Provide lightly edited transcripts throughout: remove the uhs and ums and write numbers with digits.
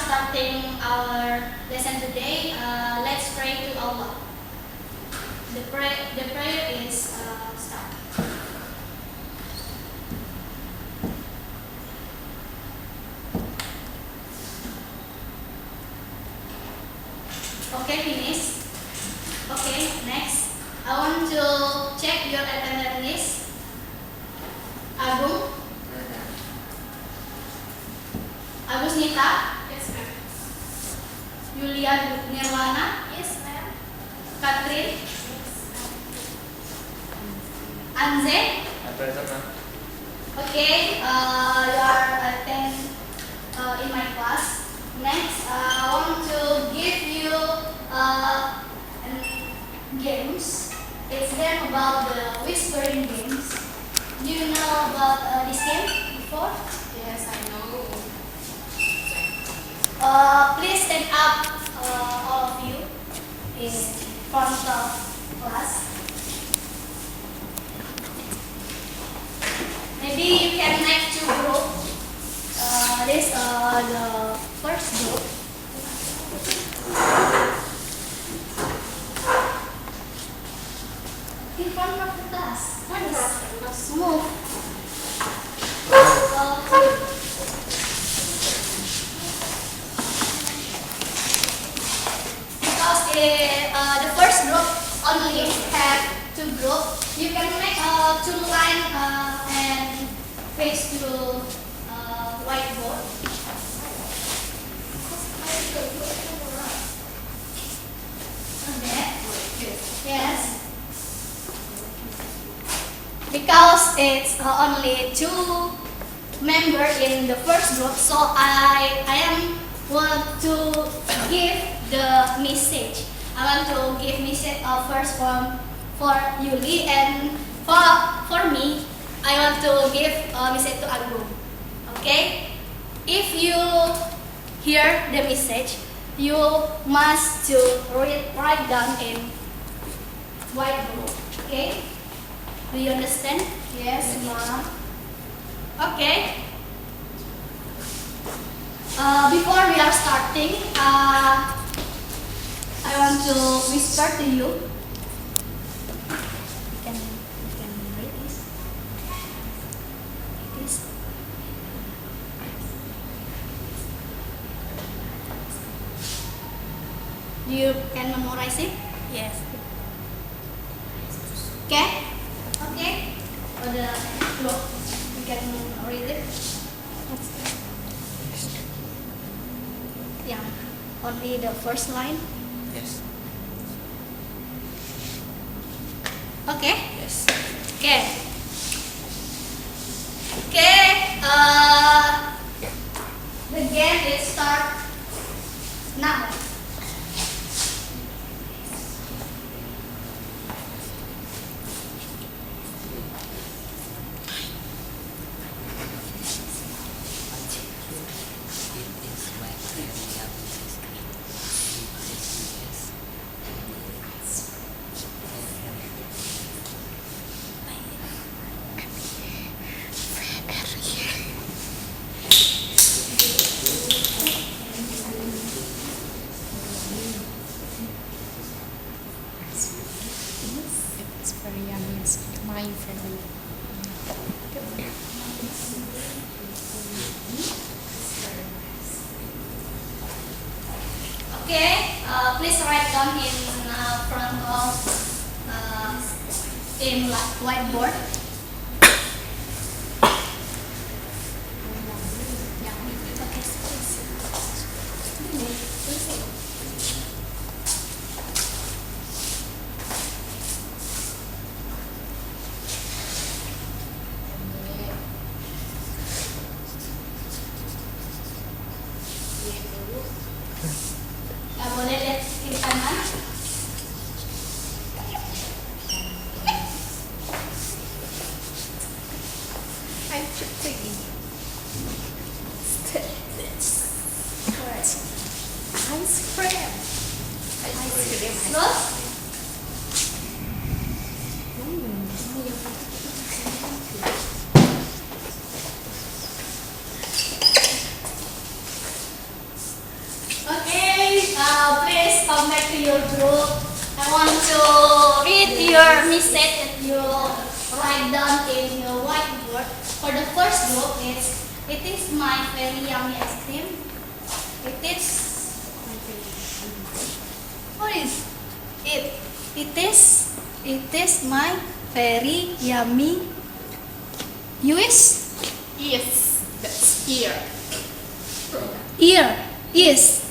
starting our lesson today, let's pray to Allah. The prayer is start. Okay, finish. Okay, next. I want to check your attendance list. Agung, Agusnita, Yes, ma'am. Yulia Nirwana, Yes, ma'am. Katrin, Anze. Present, ma'am. Okay, you are attend in my class. Next, I want to give you games. It's game about the whispering games. Do you know about this game before? Yes, I know. Please stand up, all of you, in front of class. Maybe you can make two groups. This the first group. In front of the class. Let's move. Because the first group only have two groups, you can make two line and face to whiteboard. Okay. Yes. Because it's only two members in the first group, so I am want to give the message. I want to give message first for Yuli, and for me, I want to give a message to Agung. Okay? If you hear the message, you must to write down in whiteboard. Okay? Do you understand? Yes, ma'am. Okay. Before we are starting, I want to whisper to you. You can read this. Like this. You can memorize it? Yes. Okay? Okay? For the book, you can read it. Yeah, only the first line. Yes. Okay? Yes. Okay. Okay. The game is start now. It's very yummy. It's my favorite. Okay. Please write down in front of in whiteboard. Boleh lihat kiri kanan. I'm pretty. Ice cream. Terus back to your group. I want to read your message that you write down in your whiteboard. For the first group, it is my very yummy ice cream. What is it? It is my very yummy. Yes. Yes, that's here. Ear. Yes.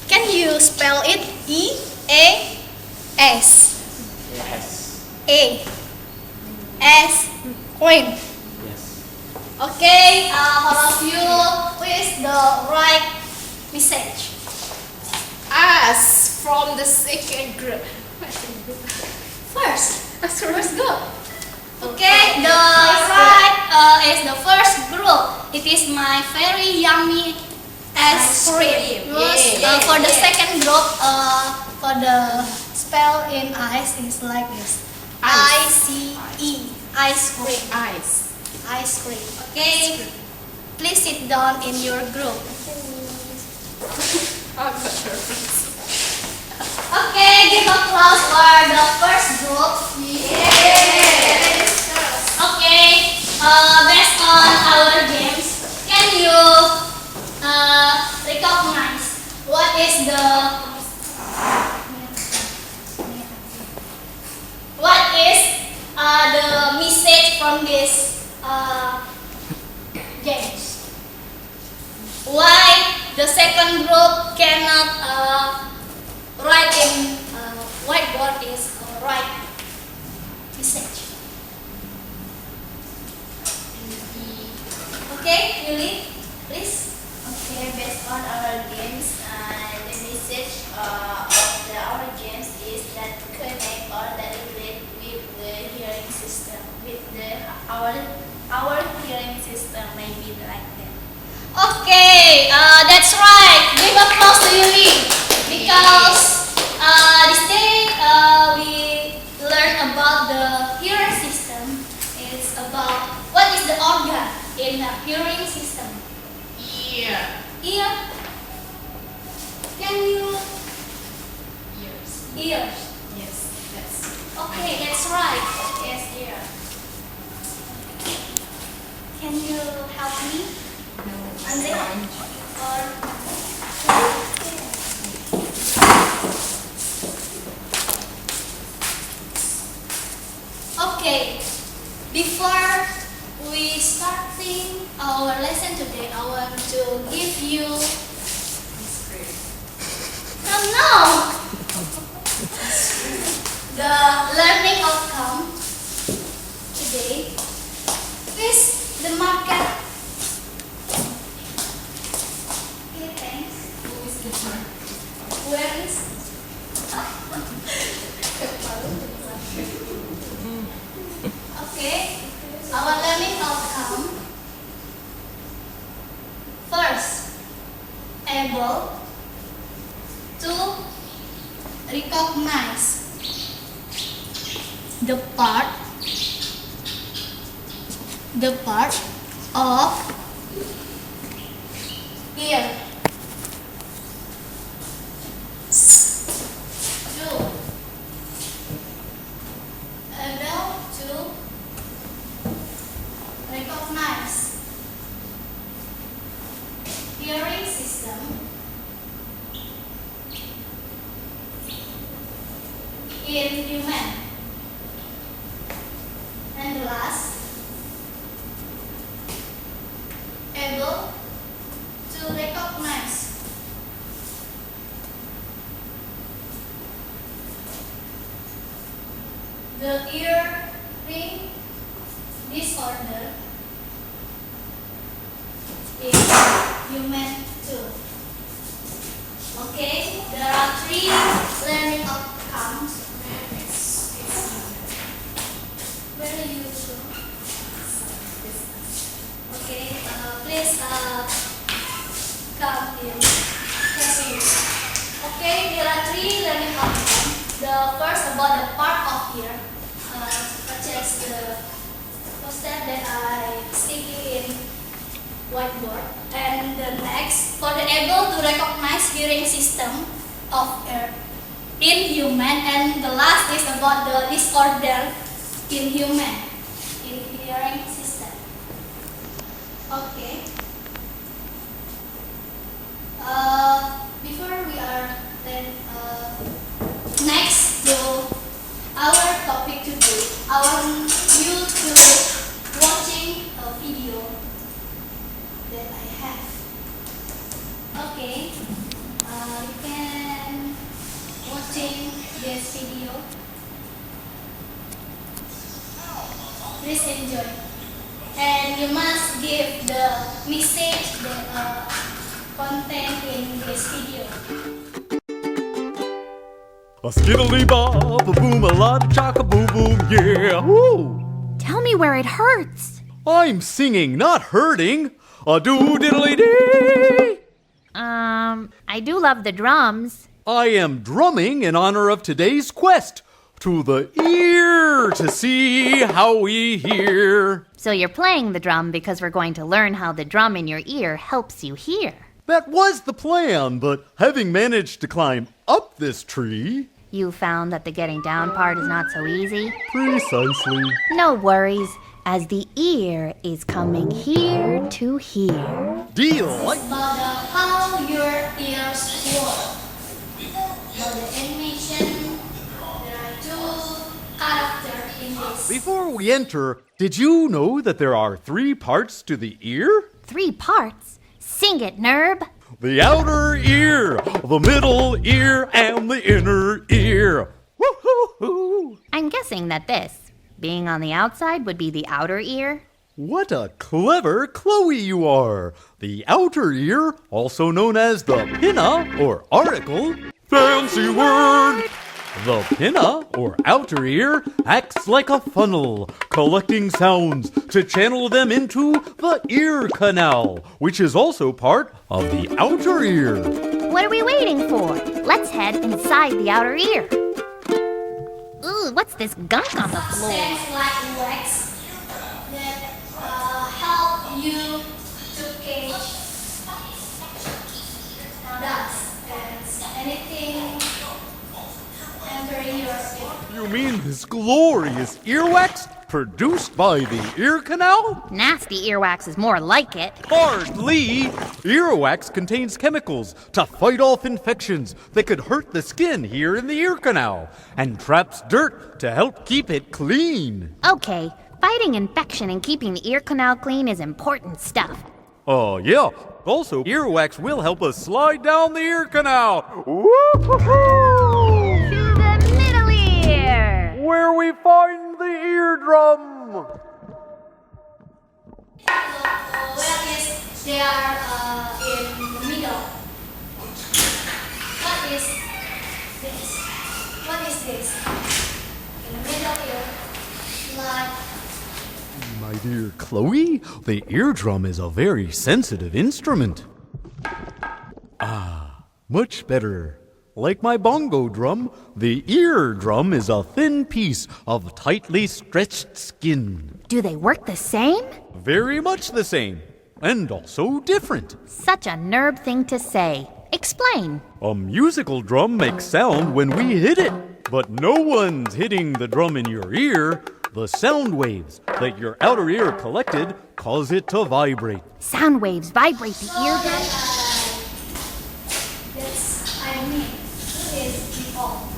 Can you spell it? E-A-S. Yes. A-S. Queen. Yes. Okay, all of you, with the right message. Us from the second group. First group. Okay, the right is the first group. It is my very yummy ice cream. For the second group, for the spell in ice is like this. I-C-E. Ice cream. Ice cream. Okay, please sit down in your group. I'm not nervous. Okay, give applause for the first group. Okay, based on our games, can you recognize what is the message from this games? Why the second group cannot write in whiteboard is right message? Okay, Yuli, please. Okay, based on our games, the message of our games is that connect or that relate with the hearing system, with our hearing system, maybe like that. Okay, that's right. Give applause to Yuli because this day we learn about the hearing system. It's about what is the organ in the hearing system. Ear. Ear. Can you? Ears. Ears. Yes, that's. Okay, that's right. Yes, ear. Can you help me? No, Andre? Or okay, before we starting our lesson today, I want to give you no the learning outcome today is the market. Okay, thanks. Who is the one? Where is? Okay, our learning outcome. First, able to recognize the part of ear. Two, able to recognize hearing system in human. And last, able to recognize the hearing disorder in human too. Okay, there are three learning outcomes. Where do you go? Okay, please come in. Okay, there are three learning outcomes. The first about the part of ear, such as the poster that I stick in whiteboard. And the next, for the able to recognize hearing system, of in human, and the last is about the disorder in human in hearing system. Okay. Before we are then next to our topic today, I want you to watching a video that I have. Okay, you can watching this video. Please enjoy, and you must give the message that content in this video. A skiddly bob, a boom, a lot of chaka boom boom, yeah. Woo! Tell me where it hurts. I'm singing, not hurting. A doo diddly dee. I do love the drums. I am drumming in honor of today's quest to the ear to see how we hear. So you're playing the drum because we're going to learn how the drum in your ear helps you hear. That was the plan, but having managed to climb up this tree... You found that the getting down part is not so easy? Precisely. No worries, as the ear is coming here to here. Deal like... About how your ears work. About the animation, there are two characters in this. Before we enter, did you know that there are 3 parts to the ear? 3 parts? Sing it, Nerb. The outer ear, the middle ear, and the inner ear. Woo-hoo-hoo! I'm guessing that this, being on the outside, would be the outer ear. What a clever Chloe you are! The outer ear, also known as the pinna or auricle. Fancy word! The pinna, or outer ear, acts like a funnel, collecting sounds to channel them into the ear canal, which is also part of the outer ear. What are we waiting for? Let's head inside the outer ear. Ooh, what's this gunk on the floor? Things like wax that help you to catch dust and anything entering your ear. You mean this glorious earwax produced by the ear canal? Nasty earwax is more like it. Hardly! Earwax contains chemicals to fight off infections that could hurt the skin here in the ear canal, and traps dirt to help keep it clean. Okay, fighting infection and keeping the ear canal clean is important stuff. Yeah. Also, earwax will help us slide down the ear canal. Woo-hoo-hoo! To the middle ear! Where we find the eardrum. Where is they are in the middle? What is this? What is this? In the middle ear, like. My dear Chloe, the eardrum is a very sensitive instrument. Much better. Like my bongo drum, the eardrum is a thin piece of tightly stretched skin. Do they work the same? Very much the same, and also different. Such a Nerb thing to say. Explain. A musical drum makes sound when we hit it, but no one's hitting the drum in your ear. The sound waves that your outer ear collected cause it to vibrate. Sound waves vibrate the eardrum? That's I mean is the all.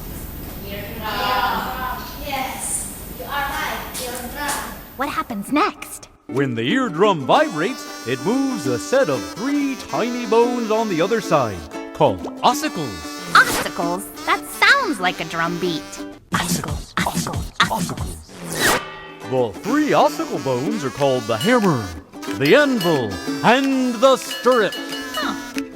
Yes, you are right. Eardrum. What happens next? When the eardrum vibrates, it moves a set of 3 tiny bones on the other side, called ossicles. Ossicles? That sounds like a drum beat. Ossicles, ossicles, ossicles. The 3 ossicle bones are called the hammer, the anvil, and the stirrup. Huh.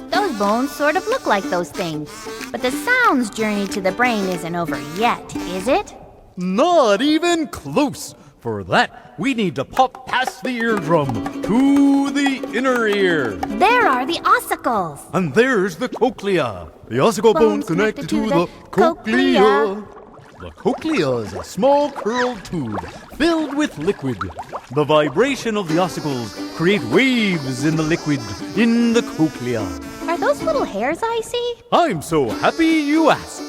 Those bones sort of look like those things. But the sound's journey to the brain isn't over yet, is it? Not even close. For that, we need to pop past the eardrum to the inner ear. There are the ossicles. And there's the cochlea. The ossicle bones connected to the cochlea. The cochlea is a small curled tube filled with liquid. The vibration of the ossicles create waves in the liquid in the cochlea. Are those little hairs I see? I'm so happy you asked.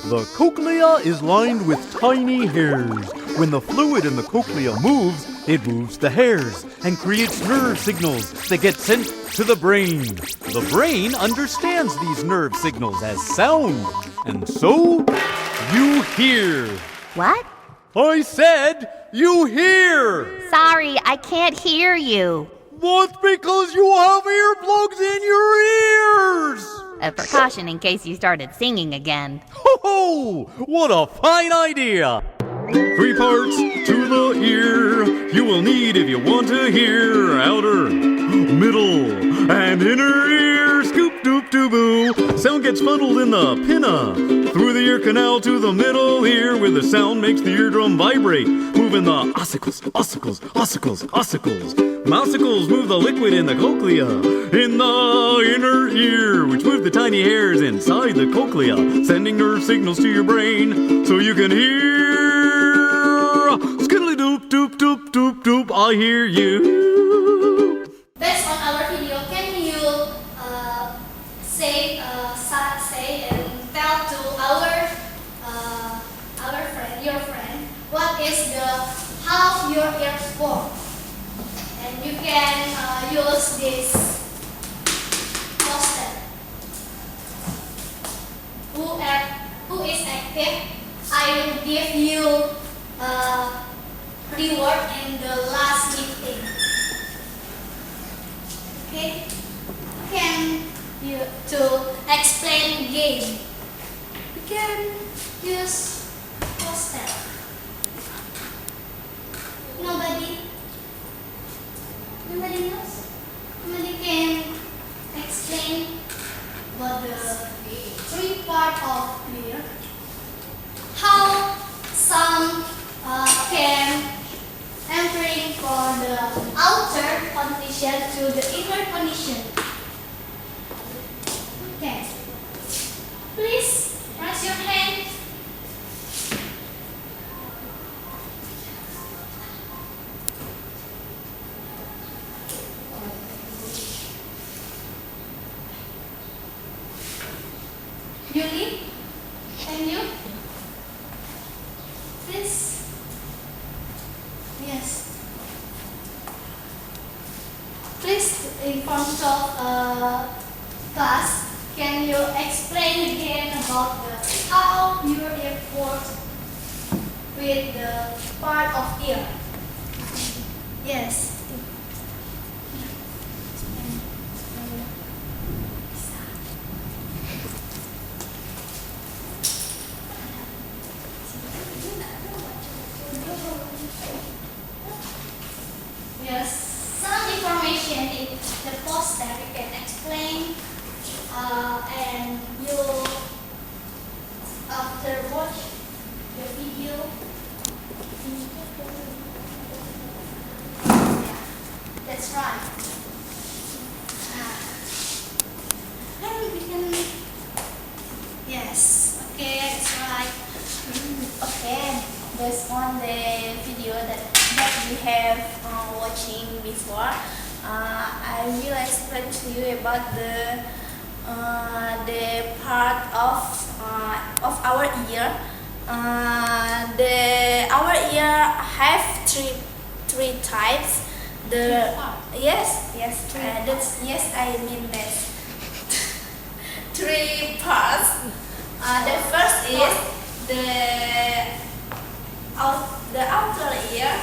The cochlea is lined with tiny hairs. When the fluid in the cochlea moves, it moves the hairs and creates nerve signals that get sent to the brain. The brain understands these nerve signals as sound, and so you hear. What? I said you hear. Sorry, I can't hear you. That's because you have earplugs in your ears. A precaution in case you started singing again. Ho ho! What a fine idea! 3 parts to the ear you will need if you want to hear. Outer, middle, and inner ear. Scoop doop doo boo. Sound gets funneled in the pinna through the ear canal to the middle ear, where the sound makes the eardrum vibrate, moving the ossicles, ossicles, ossicles, ossicles. Mousicles move the liquid in the cochlea in the inner ear, which move the tiny hairs inside the cochlea, sending nerve signals to your brain so you can hear. Skiddly doop doop doop doop doop, I hear you. Based on our video, can you say and tell to our friend, your friend, what is how your ears work? And you can use this poster. Who is active? I will give you reward in the last meeting. Okay? Can you to explain game? You can use poster. Nobody knows? Nobody can explain about the 3 parts of ear. How sound can entering for the outer condition to the inner condition. Okay. Please raise your hand. Yuli, and you? Please. Yes. Please, in front of class, can you explain again about how your ear works with the part of ear? Yes. Yes, some information in the poster you can explain, and you after watch the video. Yeah, that's right. And we can. Yes. Okay, that's right. Okay, based on the video that we have watching before, I will explain to you about the part of our ear. Our ear have three types. I mean that 3 parts. The first is the outer ear.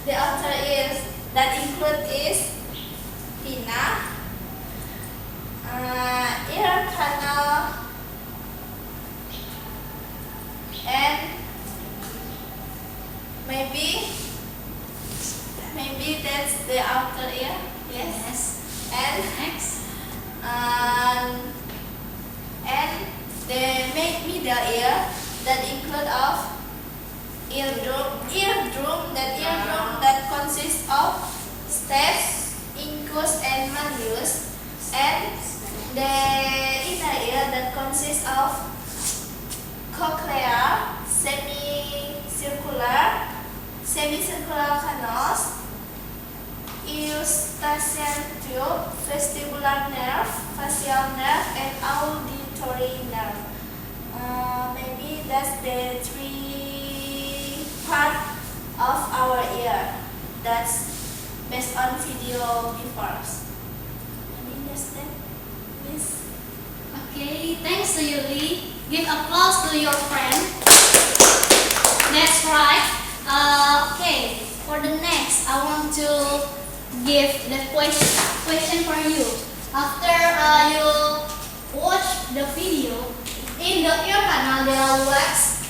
The outer ear that include is pinna, ear canal, and maybe that's the outer ear. Yes. And next, and the middle ear that include of eardrum that consists of stapes, incus, and malleus, and the inner ear that consists of cochlea, semicircular canals, eustachian tube, vestibular nerve, facial nerve, and auditory nerve. Maybe that's the three part of our ear. That's based on video before. I mean, that's that, Miss. Okay, thanks to you, Lee. Give applause to your friend. That's right. Okay, for the next, I want to give the question for you. After you watch the video, in the ear canal there are wax.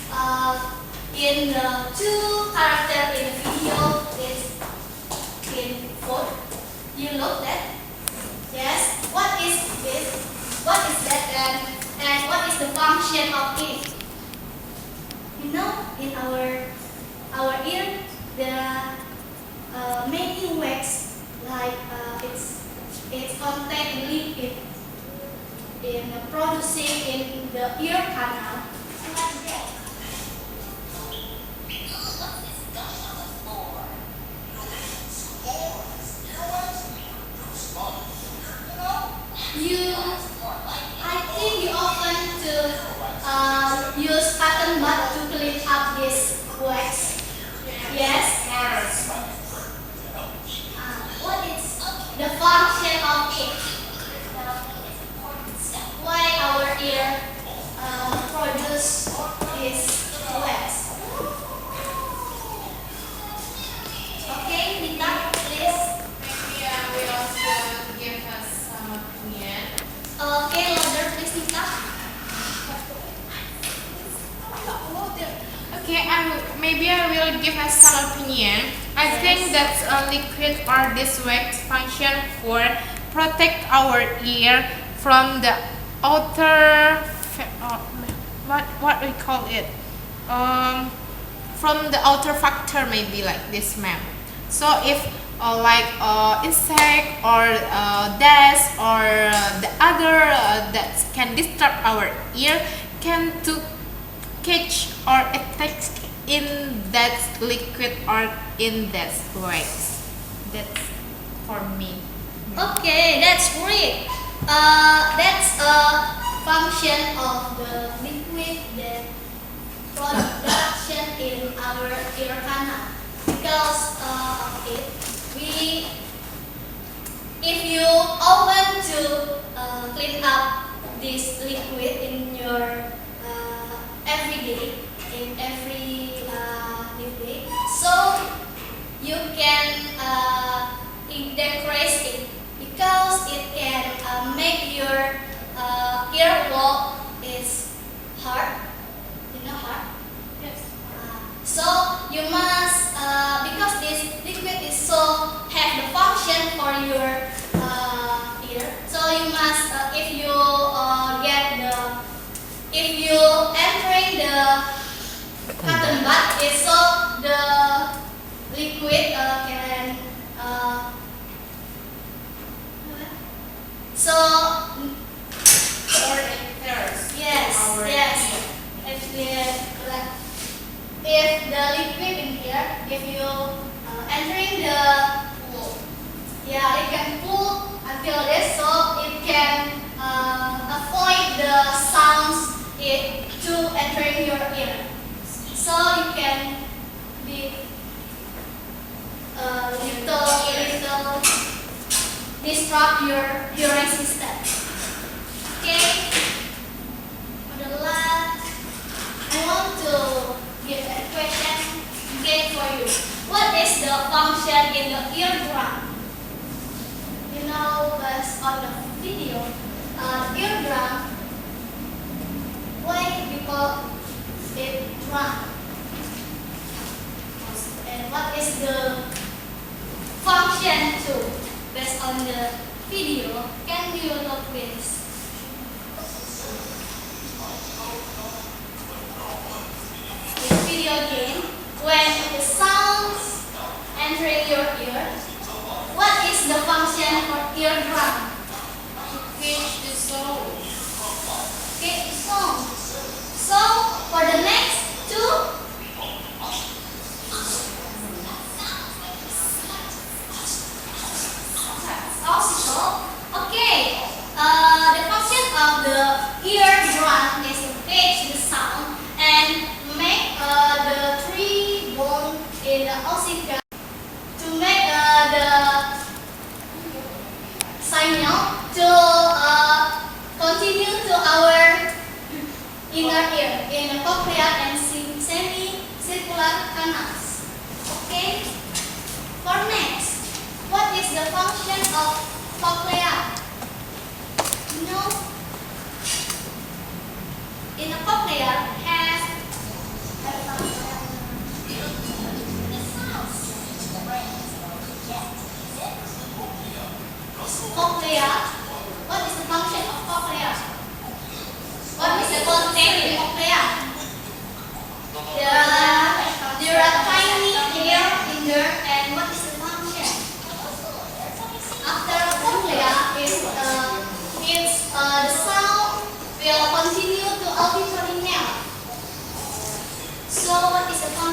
In the two characters in the video is in foot. You look that? Yes. What is it? What is that? And what is the function of it? You know, in our ear there are many wax, like it's contained liquid in producing in the ear canal. I think you often to use cotton bud to clean up this wax. Yes. What is the function of it? Why our ear produce this wax? Okay, Nita, please. Maybe I will also give us some opinion. Okay, louder, please, Nita. Okay, maybe I will give us some opinion. I think that liquid or this wax function for protect our ear from the outer what we call it from the outer factor, maybe like this, ma'am. So if insect or dust or the other that can disturb our ear can to catch or attack in that liquid or in that wax. That's for me. Okay, that's great. That's a function of the liquid that production in our ear canal. Because of it, if you open to clean up this liquid in your everyday, in every day, so you can decrease it because it can make your ear wall is hard. You know hard. Yes. So you must because this liquid is so have the function for your ear. So you must if you entering the cotton bud, it's so the liquid can so Or enters yes, our yes. ear. If the liquid in here, if you entering the Cool. yeah, it can pull until this, so it can avoid the sounds to entering your ear. So you can be little disrupt your hearing system. Okay. For the last, I want to give a question again for you. What is the function in the eardrum? You know, based on the video, eardrum, why people it drum? And what is the function too? Based on the video, can you look this? This video again, when the sounds entering your ear, what is the function for eardrum? Pitch the soul. Okay, song. So for the next two,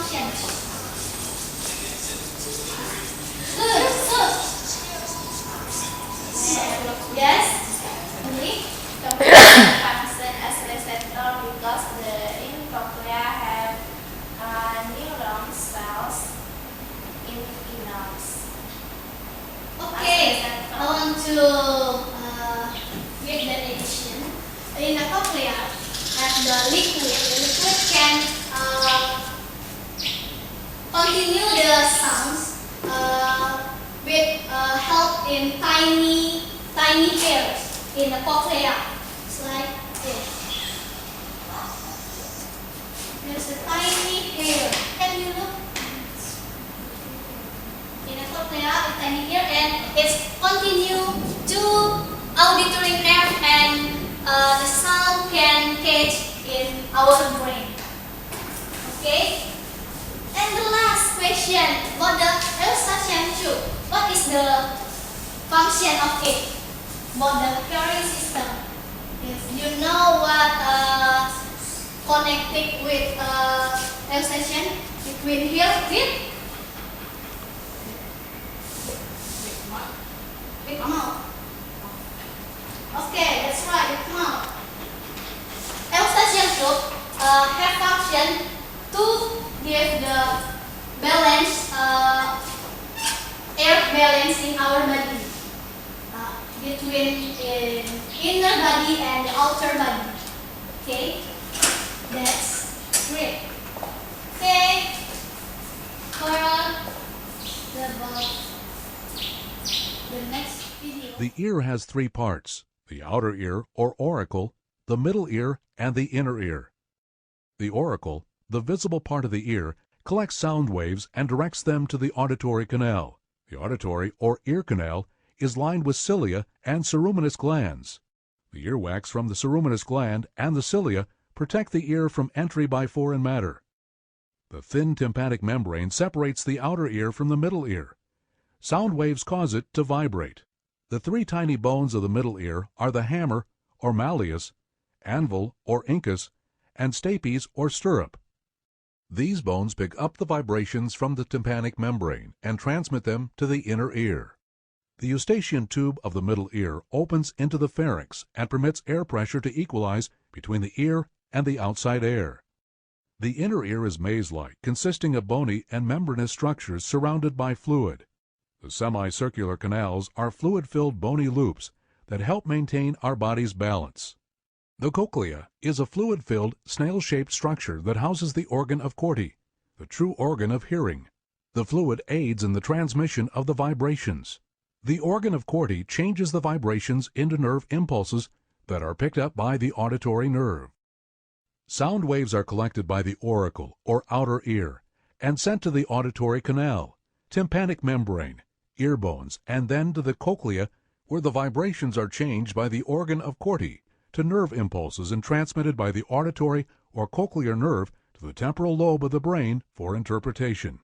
functions. Good. Yes. Only. Function as receptor because the in cochlea have neuron cells in neurons. Okay. I want to give the addition. In the cochlea, as the liquid can continue the sounds with help in tiny hairs in the cochlea. It's like this. There's a tiny hair. Can you look? In the cochlea, a tiny hair, and it's continue to auditory nerve, and the sound can catch in our brain. Okay? And the last question about the Eustachian tube. What is the function of it? About the hearing system. Yes, you know what connected with Eustachian between here with mouth. Okay, that's right, with mouth. Eustachian tube have function to give the balance, air balance in our body, between inner body and the outer body. Okay, that's great. Okay, the next video. The ear has three parts: the outer ear or auricle, the middle ear, and the inner ear. The auricle, the visible part of the ear, collects sound waves and directs them to the auditory canal. The auditory or ear canal is lined with cilia and ceruminous glands. The earwax from the ceruminous gland and the cilia protect the ear from entry by foreign matter. The thin tympanic membrane separates the outer ear from the middle ear. Sound waves cause it to vibrate. The three tiny bones of the middle ear are the hammer or malleus, anvil or incus, and stapes or stirrup. These bones pick up the vibrations from the tympanic membrane and transmit them to the inner ear. The eustachian tube of the middle ear opens into the pharynx and permits air pressure to equalize between the ear and the outside air. The inner ear is maze-like, consisting of bony and membranous structures surrounded by fluid. The semicircular canals are fluid-filled bony loops that help maintain our body's balance. The cochlea is a fluid-filled, snail-shaped structure that houses the organ of Corti, the true organ of hearing. The fluid aids in the transmission of the vibrations. The organ of Corti changes the vibrations into nerve impulses that are picked up by the auditory nerve. Sound waves are collected by the auricle or outer ear and sent to the auditory canal, tympanic membrane, ear bones, and then to the cochlea, where the vibrations are changed by the organ of Corti to nerve impulses and transmitted by the auditory or cochlear nerve to the temporal lobe of the brain for interpretation.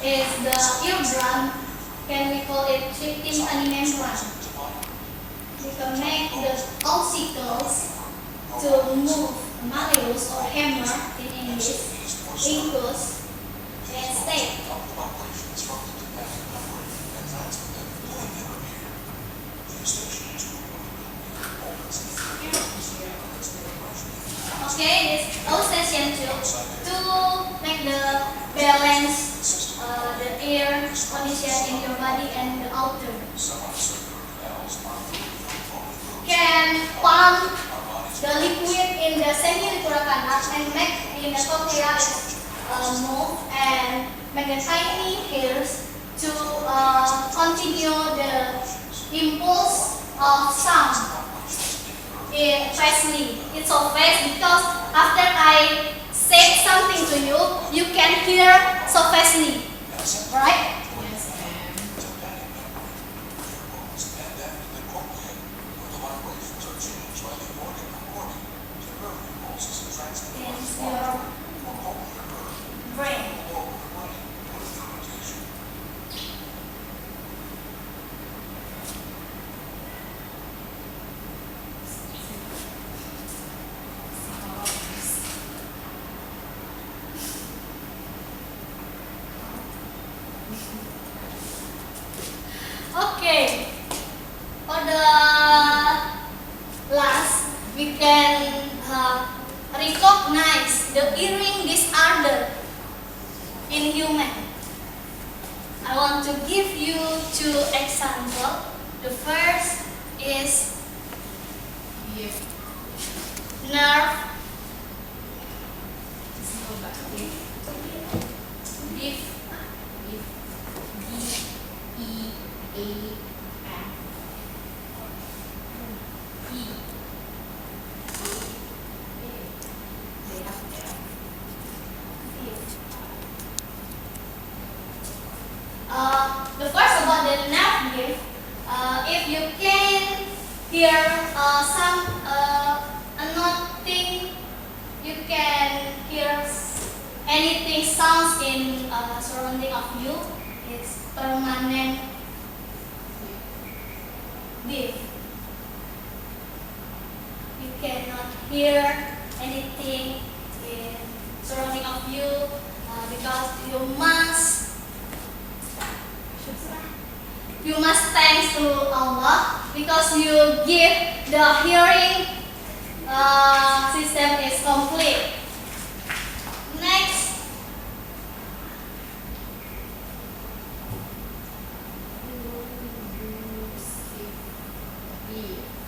Is the eardrum, can we call it tympanic membrane? We can make the ossicles to move malleus or hammer in English, incus, and stape. Okay, this eustachian tube to make the balance the air condition in your body and the outer. Can pump the liquid in the semiliquid canal and make in the cochlea move and make the tiny hairs to continue the impulse of sound. Fastly. It's so fast because after I say something to you, you can hear so fastly, right? Yes, ma'am. can recognize the hearing disorder in human. I want to give you 2 examples. The first is nerve the first about the nerve gift, if you can hear some unknown thing, you can hear anything sounds in surrounding of you. It's permanent deaf. You cannot hear anything in surrounding of you because you must thanks to Allah because you give the hearing system is complete. Next,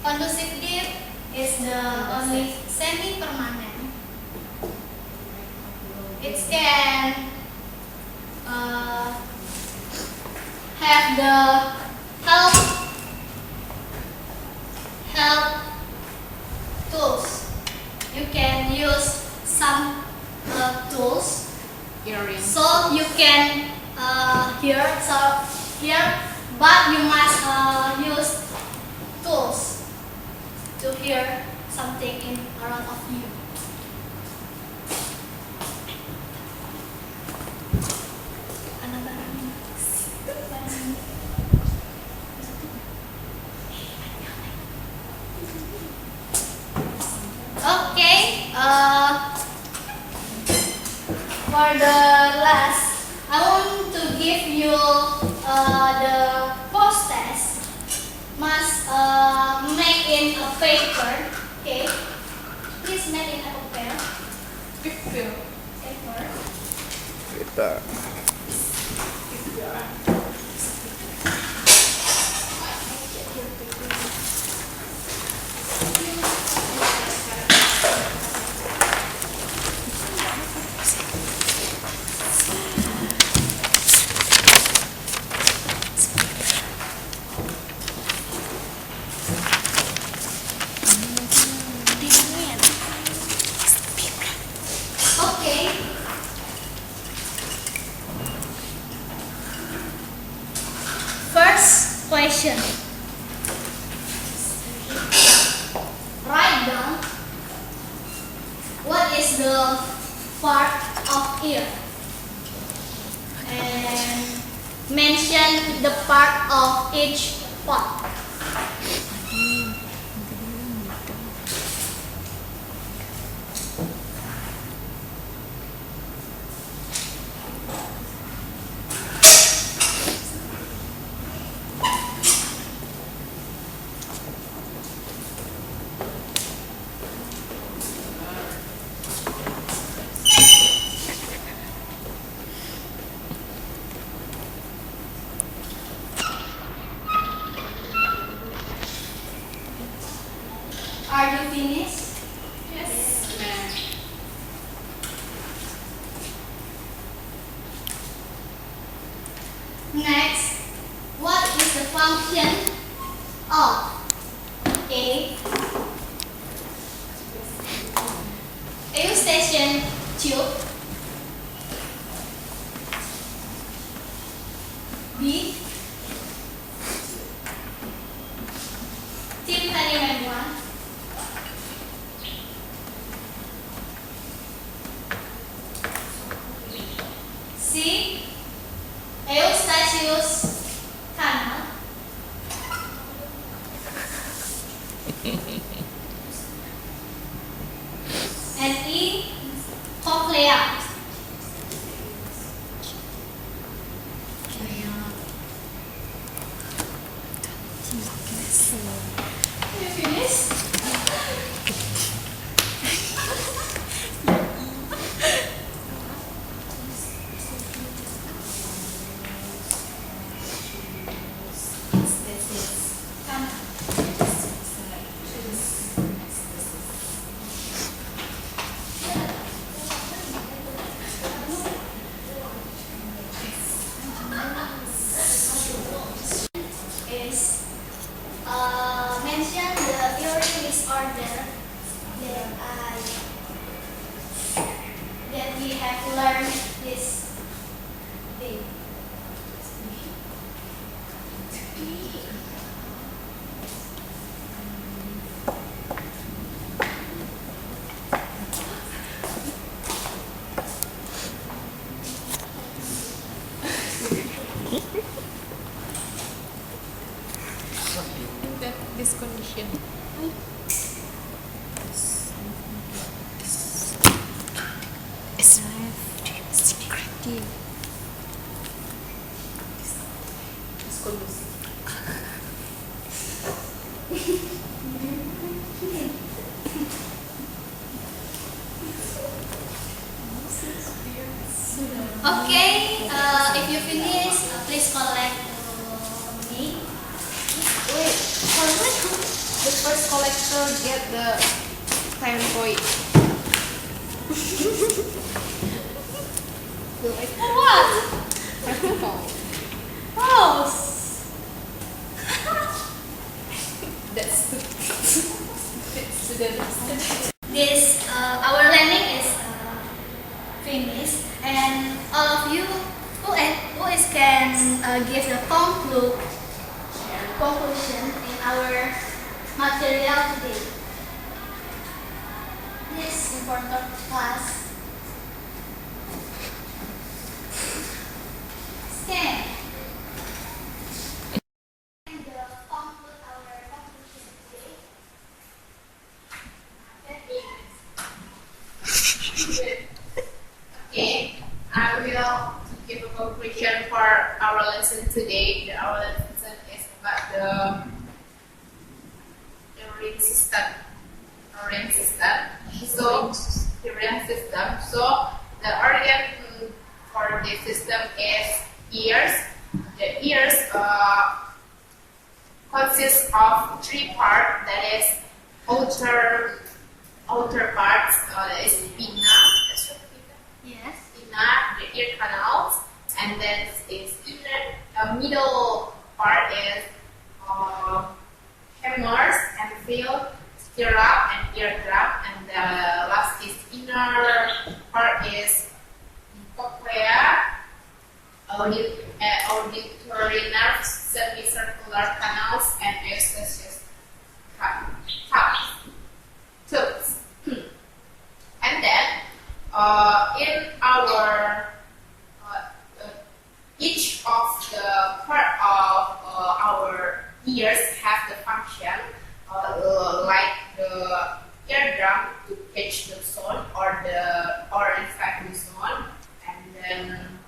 conducive deaf is the only semi-permanent. It can have the help tools. You can use some tools Earring. so you can hear, but you must use tools to hear something in around of you. Okay, for the last, I want to give you the post test. Must make in a paper. Okay, please make in a paper. Paper. Okay. First question. Write down what is the part of ear and mention the part of each part. Are you finished? Yes, ma'am. Next, what is the function of A. Eustachian tube, B. Tympani membrane, C. Eustachius canal, and E. Cochlea. You finished? This condition. It's secret. Okay, if you finish, please collect me. Wait, for what? The first collector get the 10 point. For what? Oh, That's this our learning is finished, and all of you who is can give the conclusion in our material today. This important class. Stand. And conclude our conclusion today. Okay, I will give a conclusion for our lesson today. Our lesson is about the ring system. The ring system. So the organ for this system is ears. The ears consists of three parts. That is outer parts. That is pinna. Yes. The ear canals, and then its middle part is hemorrhoids and field, stirrup and eardrum, and the last is inner part is cochlea, auditory nerves, semicircular canals, and eustachian tubes. And then in our each of the part of our ears have the function like the eardrum to catch the sound or in fact the sound, and then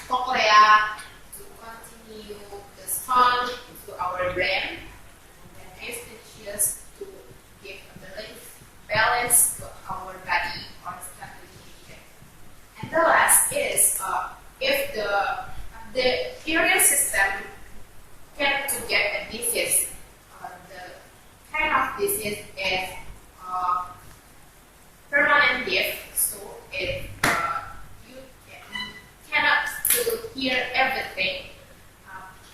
cochlea to continue the sound to our brain, and then eustachian to give a balance to our body or stability. And the last is if the immune system can to get a disease, the kind of disease is permanent deaf. So if you cannot to hear everything,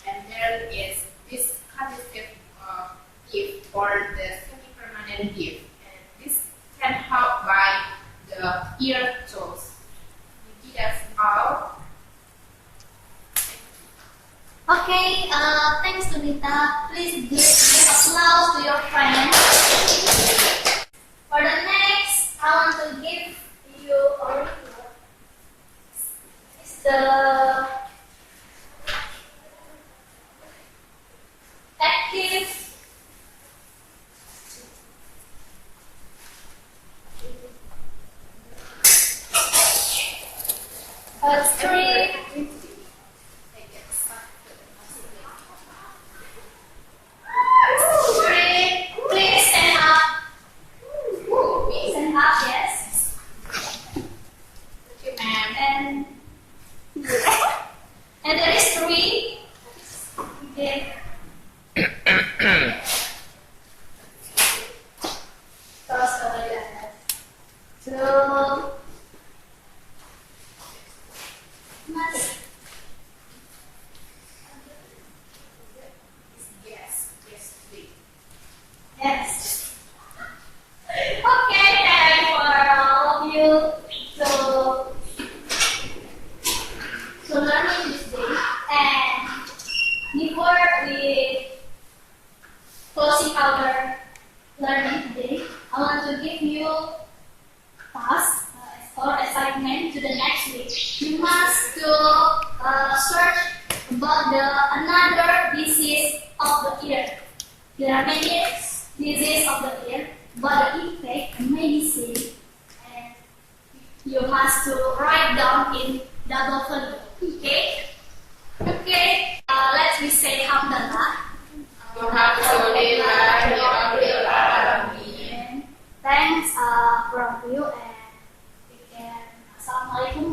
and there is this condition deaf or the semi-permanent deaf, and this can help by the ear tools. Maybe that's all. Okay, thanks Sunita. Please give applause to your friends. For the next, I want to give you a reward. It's the active three. Please stand up. Stand up, yes. And there is three. Okay. Terus kembali atas. Two. Mas. Yes. Okay, thank you for all of you. So the next week, you must to search about the another disease of the ear. There are many diseases of the ear, but the effect and medicine, and you must to write down in double folio. Okay? Okay. Let's we say Alhamdulillah. Thanks from you and we can Assalamualaikum